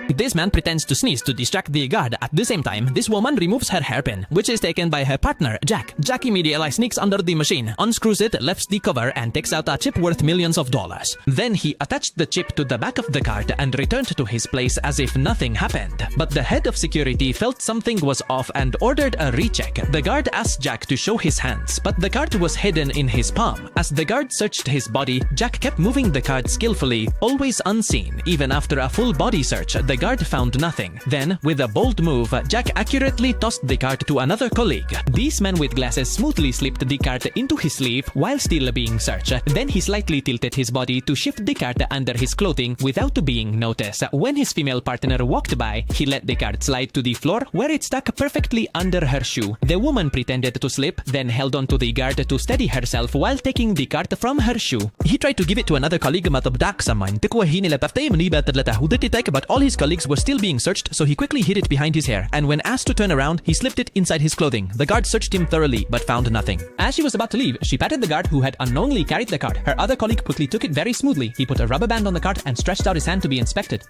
This man pretends to sneeze to distract the guard. At the same time, this woman removes her hairpin, which is taken by her partner, Jack. Jack immediately sneaks under the machine, unscrews it, lifts the cover, and takes out a chip worth millions of dollars. Then he attached the chip to the back of the cart and returned to his place as if nothing happened. But the head of security felt something was off and ordered a recheck. The guard asked Jack to show his hands, but the card was hidden in his palm. As the guard searched his body, Jack kept moving the card skillfully, always unseen. Even after a full body search, the guard found nothing. Then, with a bold move, Jack accurately tossed the card to another colleague. This man with glasses smoothly slipped the card into his sleeve while still being searched. Then he slightly tilted his body to shift the card under his clothing without being noticed. When his female partner walked by, he let the card slide to the floor where it stuck perfectly under her shoe. The woman pretended to slip, then held on to the guard to steady herself while taking the card from her shoe. He tried to give it to another colleague matabdak saman. Tikwahi nila paftay maniba tadlata hudatitek, but all his colleagues were still being searched, so he quickly hid it behind his hair, and when asked to turn around, he slipped it inside his clothing. The guard searched him thoroughly, but found nothing. As she was about to leave, she patted the guard who had unknowingly carried the card. Her other colleague quickly took it very smoothly. He put a rubber band on the card and stretched out his hand to be inspected.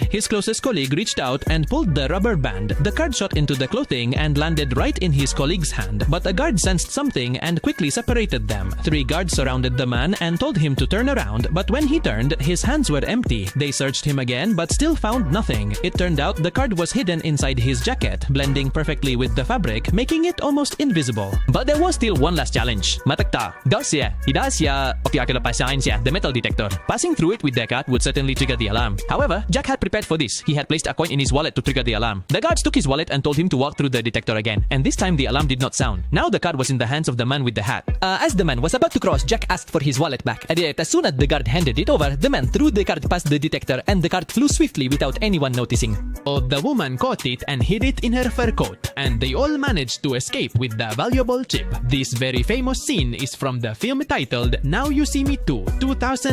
His closest colleague reached out and pulled the rubber band. The card shot into the clothing and landed right in his colleague's hand, but a guard sensed something and quickly separated them. 3 guards surrounded the man and told him to turn around, but when he turned, his hands were empty. They searched him again but still found nothing. It turned out the card was hidden inside his jacket, blending perfectly with the fabric, making it almost invisible. But there was still one last challenge. Matakta. Garcia. Hidasya. The metal detector. Passing through it with the card would certainly trigger the alarm. However, Jack had prepared for this. He had placed a coin in his wallet to trigger the alarm. The guards took his wallet and told him to walk through the detector again, and this time the alarm did not sound. Now the card was in the hands of the man with the hat. As the man was about to cross, Jack asked for his wallet back. As soon as the guard handed it over, the man threw the card past the detector and the card flew swiftly without anyone noticing. Oh, the woman caught it and hid it in her fur coat, and they all managed to escape with the valuable chip. This very famous scene is from the film titled Now You See Me Too, 2000.